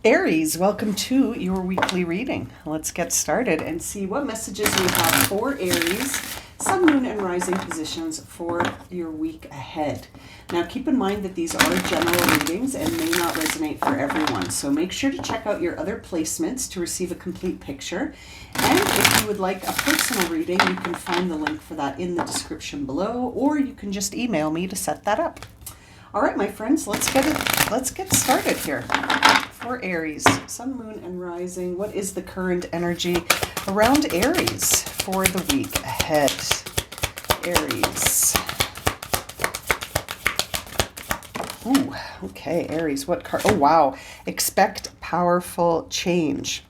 Aries, welcome to your weekly reading. Let's get started and see what messages we have for Aries, Sun, Moon, and Rising positions for your week ahead. Now, keep in mind that these are general readings and may not resonate for everyone, so make sure to check out your other placements to receive a complete picture. And if you would like a personal reading, you can find the link for that in the description below, or you can just email me to set that up. All right, my friends, let's get started here. For Aries, Sun, Moon, and Rising, what is the current energy around Aries for the week ahead? Aries. Ooh, okay, Aries, what card? Oh, wow. Expect powerful change.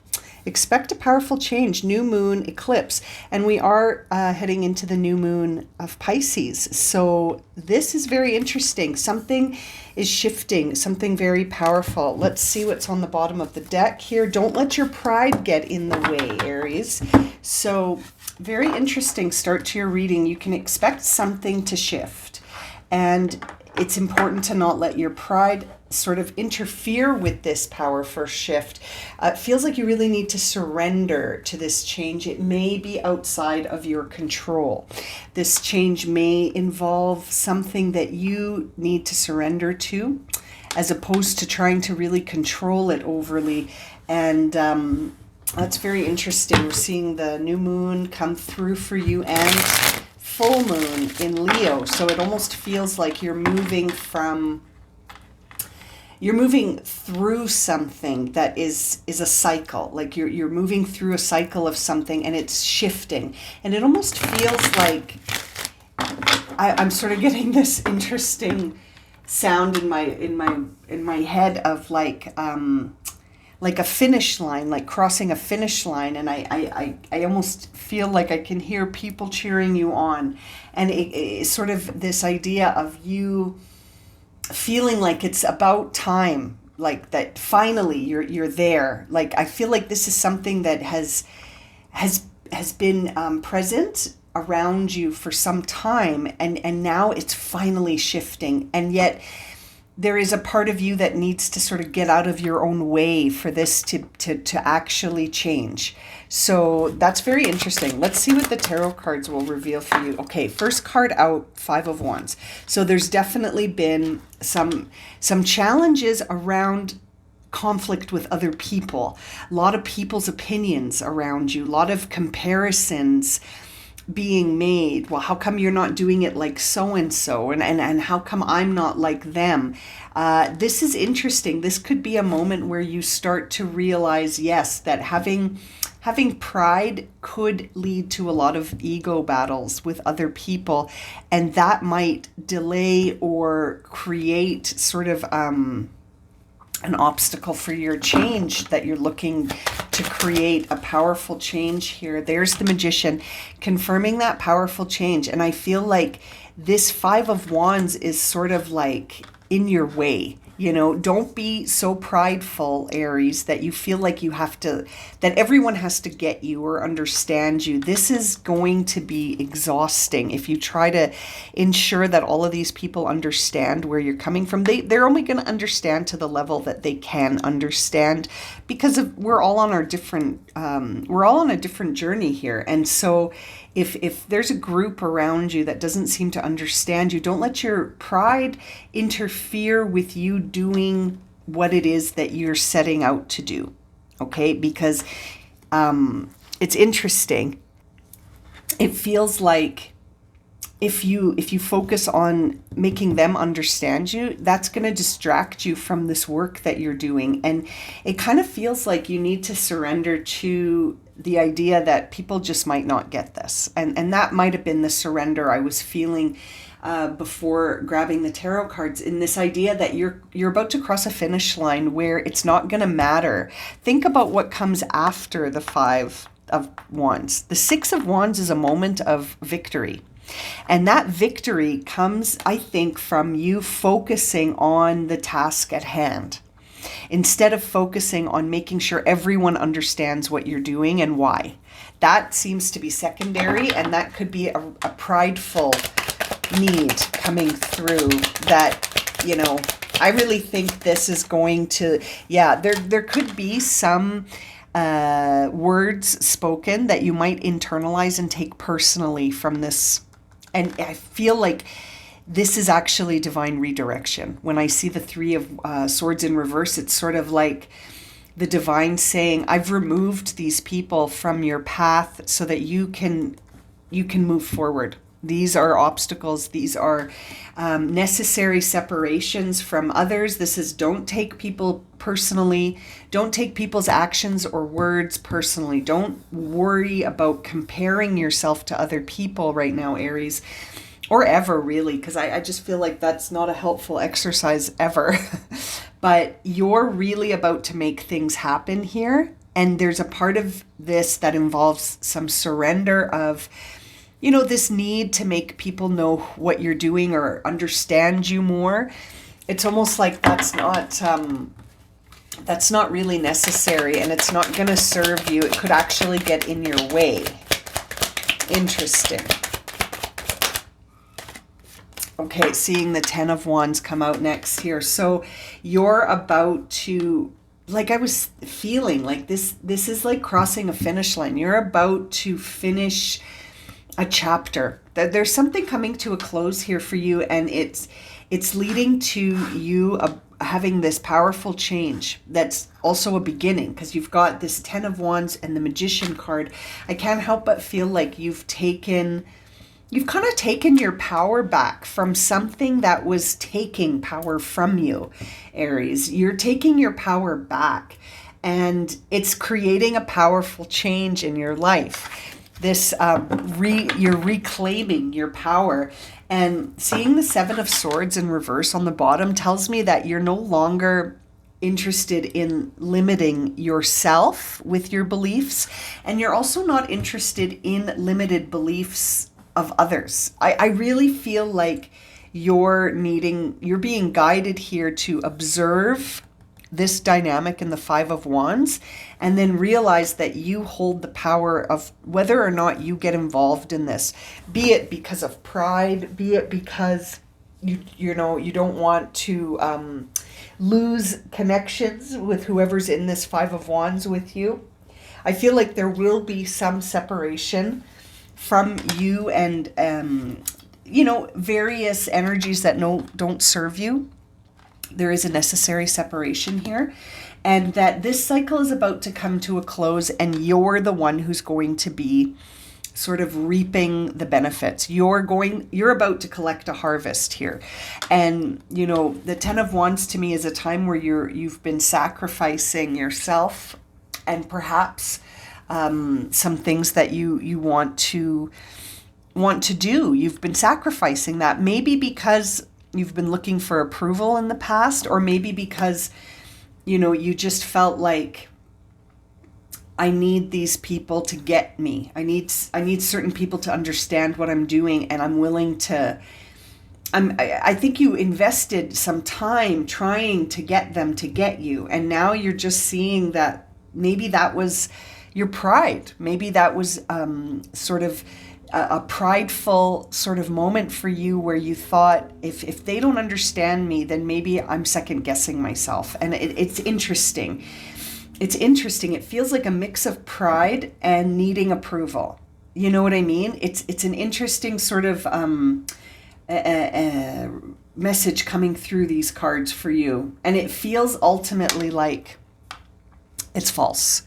Expect a powerful change, new moon eclipse, and we are heading into the new moon of Pisces. So this is very interesting. Something is shifting, something very powerful. Let's see what's on the bottom of the deck here. Don't let your pride get in the way, Aries. So very interesting start to your reading. You can expect something to shift, and it's important to not let your pride sort of interfere with this powerful shift. It feels like you really need to surrender to this change. It may be outside of your control. This change may involve something that you need to surrender to, as opposed to trying to really control it overly. And that's very interesting. We're seeing the new moon come through for you and full moon in Leo. So it almost feels like you're moving through something that is a cycle. Like you're moving through a cycle of something and it's shifting. And it almost feels like I'm sort of getting this interesting sound in my head of like a finish line, like crossing a finish line. And I almost feel like I can hear people cheering you on. And it's sort of this idea of you feeling like it's about time, like that finally you're there. Like I feel like this is something that has been present around you for some time, and now it's finally shifting. And yet there is a part of you that needs to sort of get out of your own way for this to actually change. So that's very interesting. Let's see what the tarot cards will reveal for you. Okay, first card out, Five of Wands. So there's definitely been some challenges around conflict with other people. A lot of people's opinions around you, a lot of comparisons being made. Well, how come you're not doing it like so-and-so? And how come I'm not like them? This is interesting. This could be a moment where you start to realize, yes, that having pride could lead to a lot of ego battles with other people. And that might delay or create sort of an obstacle for your change that you're looking to create a powerful change here. There's the Magician confirming that powerful change. And I feel like this Five of Wands is sort of like in your way. You know, don't be so prideful, Aries, that you feel like you have to, that everyone has to get you or understand you. This is going to be exhausting if you try to ensure that all of these people understand where you're coming from. They're only going to understand to the level that they can understand, because we're all on a different journey here. And so if there's a group around you that doesn't seem to understand you, don't let your pride interfere with you doing what it is that you're setting out to do. Okay? Because it's interesting. It feels like if you focus on making them understand you, that's going to distract you from this work that you're doing. And it kind of feels like you need to surrender to the idea that people just might not get this. And that might have been the surrender I was feeling before grabbing the tarot cards, in this idea that you're about to cross a finish line where it's not going to matter. Think about what comes after the Five of Wands. The Six of Wands is a moment of victory. And that victory comes, I think, from you focusing on the task at hand, instead of focusing on making sure everyone understands what you're doing and why. That seems to be secondary, and that could be a prideful need coming through that, you know, I really think this is going to, yeah, there could be some words spoken that you might internalize and take personally from this. And I feel like this is actually divine redirection. When I see the Three of Swords in reverse, it's sort of like the divine saying, I've removed these people from your path so that you can move forward. These are obstacles. These are necessary separations from others. This is, don't take people personally. Don't take people's actions or words personally. Don't worry about comparing yourself to other people right now, Aries, or ever really, because I just feel like that's not a helpful exercise ever. But you're really about to make things happen here. And there's a part of this that involves some surrender of, you know, this need to make people know what you're doing or understand you more. It's almost like that's not really necessary, and it's not going to serve you. It could actually get in your way. Interesting. Okay, seeing the Ten of Wands come out next here. So you're about to, like I was feeling, like this is like crossing a finish line. You're about to finish a chapter. There's something coming to a close here for you, and it's leading to you having this powerful change that's also a beginning, because you've got this Ten of Wands and the Magician card. I can't help but feel like you've kind of taken your power back from something that was taking power from you, Aries. You're taking your power back, and it's creating a powerful change in your life. This you're reclaiming your power. And seeing the Seven of Swords in reverse on the bottom tells me that you're no longer interested in limiting yourself with your beliefs, and you're also not interested in limited beliefs of others. I really feel like you're being guided here to observe this dynamic in the Five of Wands, and then realize that you hold the power of whether or not you get involved in this, be it because of pride, be it because you don't want to lose connections with whoever's in this Five of Wands with you. I feel like there will be some separation from you and various energies that don't serve you. There is a necessary separation here, and that this cycle is about to come to a close, and you're the one who's going to be sort of reaping the benefits. You're about to collect a harvest here. And the Ten of Wands to me is a time where you've been sacrificing yourself, and perhaps some things that you want to do. You've been sacrificing that, maybe because you've been looking for approval in the past, or maybe because you just felt like, I need these people to get me. I need certain people to understand what I'm doing, and I'm willing to. I think you invested some time trying to get them to get you, and now you're just seeing that maybe that was your pride. Maybe that was sort of a prideful sort of moment for you, where you thought, if they don't understand me, then maybe I'm second guessing myself. And it's interesting. It's interesting. It feels like a mix of pride and needing approval. You know what I mean? It's an interesting sort of message coming through these cards for you. And it feels ultimately like it's false.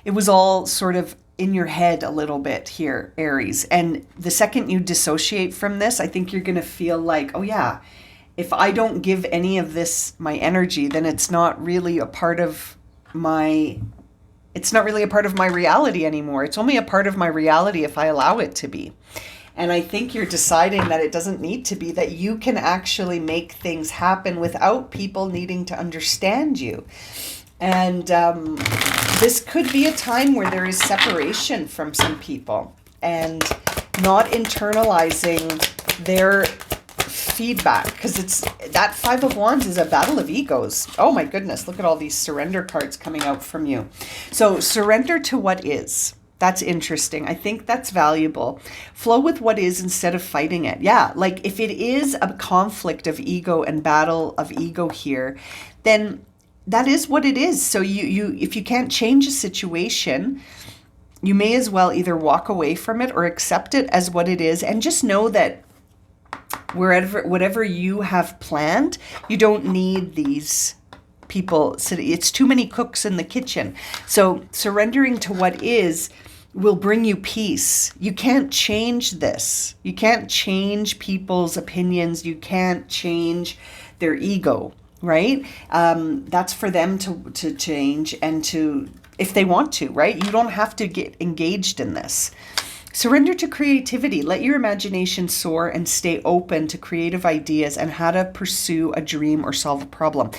It was all sort of in your head a little bit here, Aries. And the second you dissociate from this, I think you're going to feel like, oh yeah, if I don't give any of this my energy, then it's not really a part of my reality anymore. It's only a part of my reality if I allow it to be. And I think you're deciding that it doesn't need to be, that you can actually make things happen without people needing to understand you. And this could be a time where there is separation from some people and not internalizing their feedback, because it's that Five of Wands is a battle of egos. Oh my goodness, look at all these surrender cards coming out from you. So surrender to what is. That's interesting. I think that's valuable. Flow with what is instead of fighting it. Yeah, like if it is a conflict of ego and battle of ego here, then that is what it is. So you if you can't change a situation, you may as well either walk away from it or accept it as what it is, and just know that whatever you have planned, you don't need these people. It's too many cooks in the kitchen. So surrendering to what is will bring you peace. You can't change this. You can't change people's opinions. You can't change their ego, right? That's for them to change and to, if they want to, right? You don't have to get engaged in this. Surrender to creativity. Let your imagination soar and stay open to creative ideas and how to pursue a dream or solve a problem.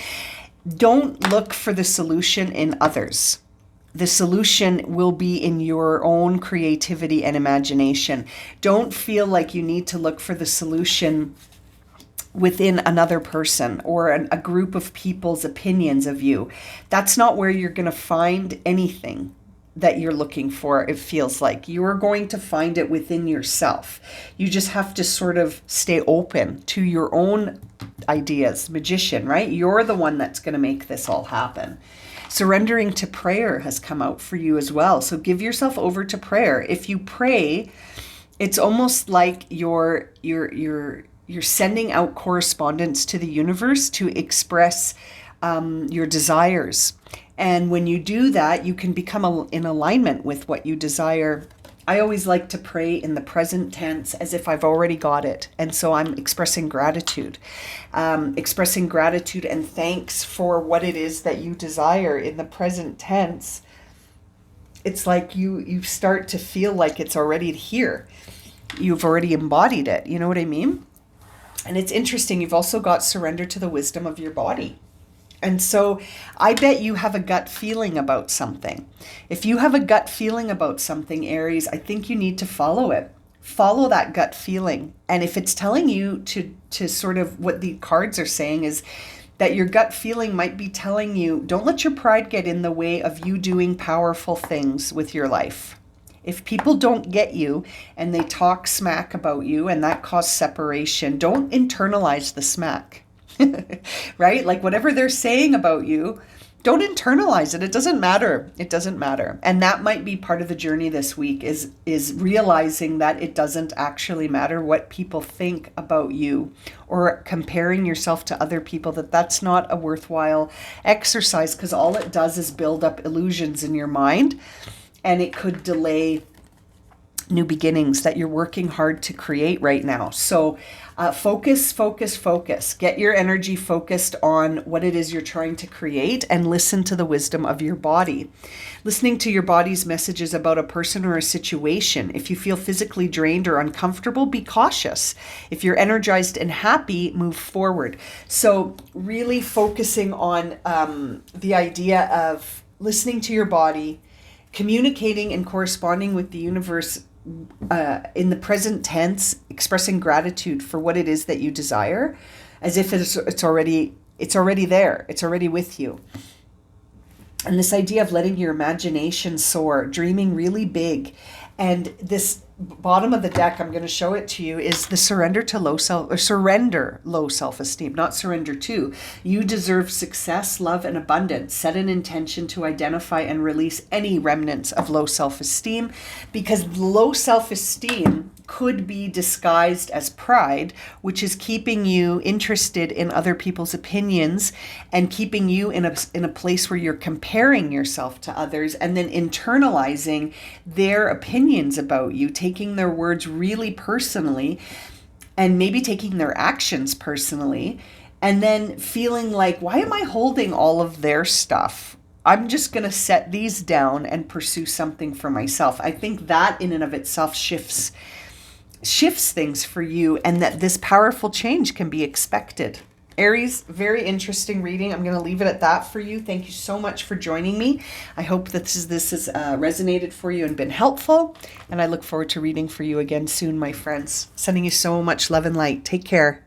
Don't look for the solution in others. The solution will be in your own creativity and imagination. Don't feel like you need to look for the solution within another person or a group of people's opinions of you. That's not where you're going to find anything that you're looking for. It feels like you're going to find it within yourself. You just have to sort of stay open to your own ideas. Magician, right? You're the one that's going to make this all happen. Surrendering to prayer has come out for you as well. So give yourself over to prayer. If you pray, it's almost like you're sending out correspondence to the universe to express your desires. And when you do that, you can become in alignment with what you desire. I always like to pray in the present tense as if I've already got it. And so I'm expressing gratitude and thanks for what it is that you desire in the present tense. It's like you start to feel like it's already here. You've already embodied it. You know what I mean? And it's interesting. You've also got surrender to the wisdom of your body. And so I bet you have a gut feeling about something. If you have a gut feeling about something, Aries, I think you need to follow it. Follow that gut feeling. And if it's telling you to sort of, what the cards are saying is that your gut feeling might be telling you, don't let your pride get in the way of you doing powerful things with your life. If people don't get you and they talk smack about you and that causes separation, don't internalize the smack. Right? Like whatever they're saying about you, don't internalize it. It doesn't matter. It doesn't matter. And that might be part of the journey this week is realizing that it doesn't actually matter what people think about you, or comparing yourself to other people, that's not a worthwhile exercise, because all it does is build up illusions in your mind, and it could delay new beginnings that you're working hard to create right now. So focus. Get your energy focused on what it is you're trying to create, and listen to the wisdom of your body. Listening to your body's messages about a person or a situation. If you feel physically drained or uncomfortable, be cautious. If you're energized and happy, move forward. So really focusing on the idea of listening to your body, communicating and corresponding with the universe in the present tense, expressing gratitude for what it is that you desire, as if it's already there, it's already with you. And this idea of letting your imagination soar, dreaming really big. And this bottom of the deck, I'm going to show it to you, is the surrender low self-esteem, not surrender to. You deserve success, love, and abundance. Set an intention to identify and release any remnants of low self-esteem, because low self-esteem could be disguised as pride, which is keeping you interested in other people's opinions and keeping you in a place where you're comparing yourself to others, and then internalizing their opinions about you, taking their words really personally, and maybe taking their actions personally, and then feeling like, why am I holding all of their stuff? I'm just going to set these down and pursue something for myself. I think that in and of itself shifts things for you, and that this powerful change can be expected. Aries, very interesting reading. I'm going to leave it at that for you. Thank you so much for joining me. I hope that this has resonated for you and been helpful, and I look forward to reading for you again soon, my friends. Sending you so much love and light. Take care.